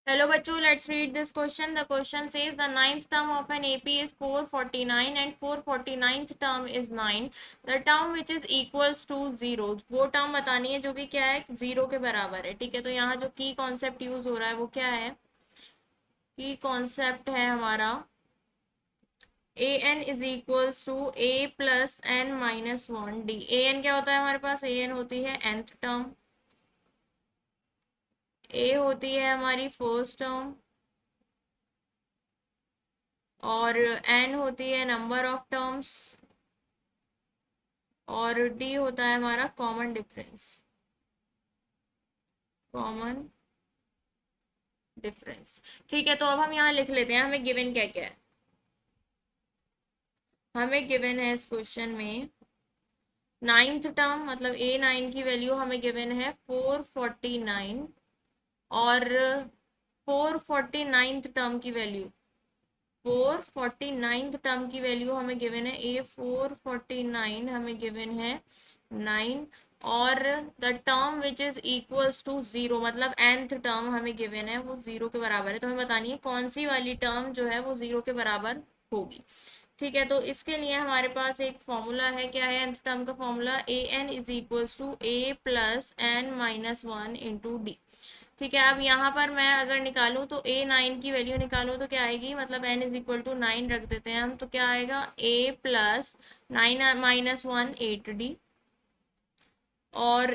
Hello बच्चों, let's read this question. The question says the ninth term of an AP is 449 and 449th term is 9. The term which is equals to 0, वो term बतानी है जो कि क्या है, 0 के बराबर है। ठीक है, तो यहाँ जो की कॉन्सेप्ट यूज हो रहा है वो क्या है, की कॉन्सेप्ट है हमारा A N is equals to A plus N minus one D. A N क्या होता है हमारे पास, ए एन होती है nth टर्म, ए होती है हमारी फर्स्ट टर्म और एन होती है नंबर ऑफ टर्म्स और डी होता है हमारा कॉमन डिफरेंस, कॉमन डिफरेंस। ठीक है, तो अब हम यहाँ लिख लेते हैं हमें गिवन क्या क्या है। हमें गिवन है इस क्वेश्चन में नाइन्थ टर्म, मतलब ए नाइन की वैल्यू हमें गिवन है 449 और 449th टर्म की वैल्यू 449th टर्म की वैल्यू हमें गिवन है ए 449 हमें गिवन है 9 और the term which is equals to 0, मतलब nth टर्म हमें गिवन है वो 0 के बराबर है। तो हमें बतानी है कौन सी वाली टर्म जो है वो 0 के बराबर होगी। ठीक है, तो इसके लिए हमारे पास एक फॉर्मूला है। क्या है nth टर्म का formula, a N is equals to A plus N minus one into d. ठीक है, अब यहाँ पर मैं अगर निकालूं तो ए नाइन की वैल्यू निकालूं तो क्या आएगी, मतलब N is equal to nine रख देते हैं हम, तो क्या आएगा A plus nine minus one eight D और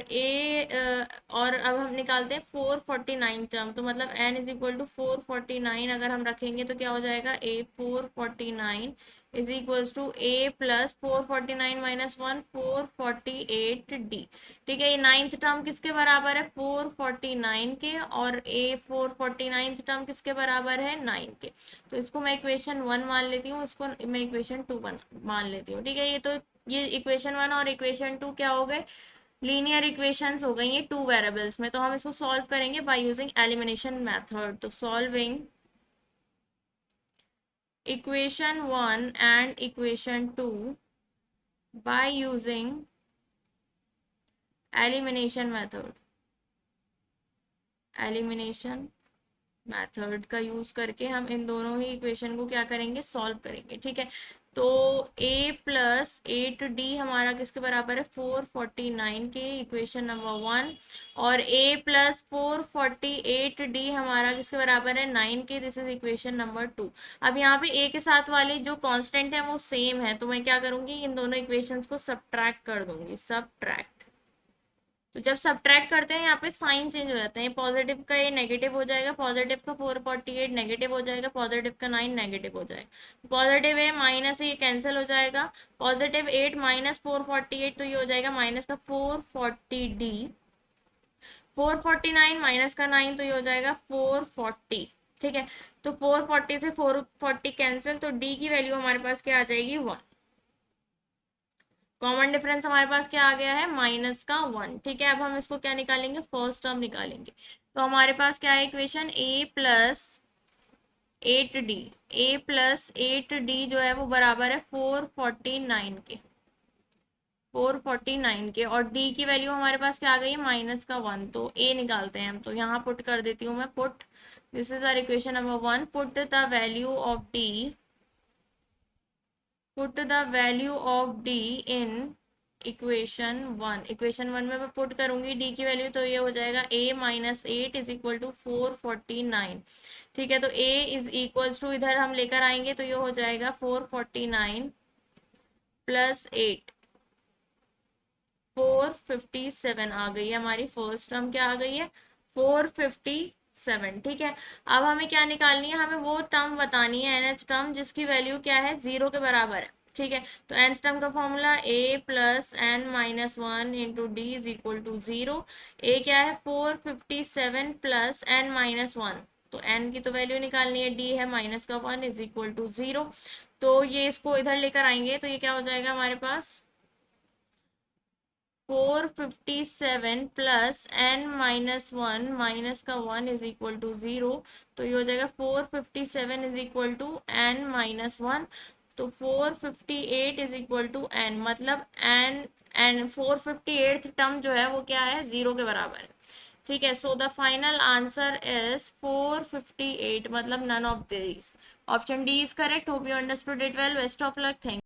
और अब हम निकालते हैं 449 टर्म, तो मतलब n इज इक्वल टू 449 अगर हम रखेंगे तो क्या हो जाएगा a 449 is equals to A plus 449 minus one 448 d. ठीक है, ये नाइन्थ टर्म किसके बराबर है, 449 के, और ए 449th टर्म किसके बराबर है, 9 के। तो इसको मैं इक्वेशन 1 मान लेती हूँ, इसको मैं इक्वेशन 2 मान लेती हूँ। ठीक है, ये इक्वेशन 1 और इक्वेशन 2 क्या हो गए, लीनियर इक्वेशंस हो गई ये टू वेरिएबल्स में। तो हम इसको सॉल्व करेंगे बाय यूजिंग एलिमिनेशन मेथड। तो solving equation 1 and equation 2 by using elimination method, elimination method का यूज करके हम इन दोनों ही इक्वेशन को क्या करेंगे, सॉल्व करेंगे। ठीक है, तो a प्लस एट डी हमारा किसके बराबर है, 449 के, इक्वेशन नंबर 1, और a प्लस 448 डी हमारा किसके बराबर है, 9 के, दिस इज इक्वेशन नंबर 2। अब यहाँ पे a के साथ वाले जो कांस्टेंट है वो सेम है, तो मैं क्या करूंगी, इन दोनों इक्वेशंस को सब्ट्रैक्ट कर दूंगी, सब्ट्रैक्ट। तो जब सब्ट्रैक्ट करते हैं यहाँ पे साइन चेंज हो जाते हैं, पॉजिटिव का ये नेगेटिव हो जाएगा, पॉजिटिव का 448 नेगेटिव हो जाएगा, पॉजिटिव का 9 नेगेटिव हो जाएगा, पॉजिटिव है माइनस ये कैंसिल हो जाएगा, पॉजिटिव 8 माइनस 448 तो ये हो जाएगा माइनस का 440 डी, 449 माइनस का 9 तो ये हो जाएगा 440। ठीक है, तो 440 से 440 कैंसिल, तो डी की वैल्यू हमारे पास क्या आ जाएगी, 1। कॉमन डिफरेंस हमारे पास क्या आ गया है, माइनस का 1। ठीक है, अब हम इसको क्या निकालेंगे, फर्स्ट टर्म निकालेंगे। तो हमारे पास क्या है इक्वेशन, ए प्लस एट डी, ए प्लस एट डी जो है वो बराबर है 449 के, 449 के, और डी की वैल्यू हमारे पास क्या आ गई है, माइनस का 1। तो ए निकालते हैं हम, तो यहाँ पुट कर देती हूँ मैं, put, this is our equation number 1, put the value of d, put the value of d in equation 1। Equation 1 में मैं पुट करूंगी डी की वैल्यू, तो ये हो जाएगा a minus eight is equal to 449। ठीक है, तो a इज इक्वल्स टू इधर हम लेकर आएंगे तो ये हो जाएगा 449 प्लस 8, 457 आ गई है हमारी फर्स्ट टर्म, क्या आ गई है, 457। ठीक है, अब हमें क्या निकालनी है, हमें वो टर्म बतानी है nth टर्म जिसकी वैल्यू क्या है, 0 के बराबर है। ठीक है, तो nth टर्म का formula a plus N minus one into d is equal to 0। A क्या है, 457 प्लस एन माइनस वन, तो n की तो वैल्यू निकालनी है, डी है माइनस का 1 इज इक्वल टू 0। तो ये इसको इधर लेकर आएंगे तो ये क्या हो जाएगा हमारे पास, 457 plus N minus one minus का 1 इज इक्वल टू 0। तो ये हो जाएगा 457 is equal to n minus one, तो 458 इज इक्वल टू एन, मतलब एन 458th टर्म जो है वो क्या है, 0 के बराबर है। ठीक है, so the final answer is 458, मतलब none of this. Option D is correct. Hope you understood it well. Best of luck. Thank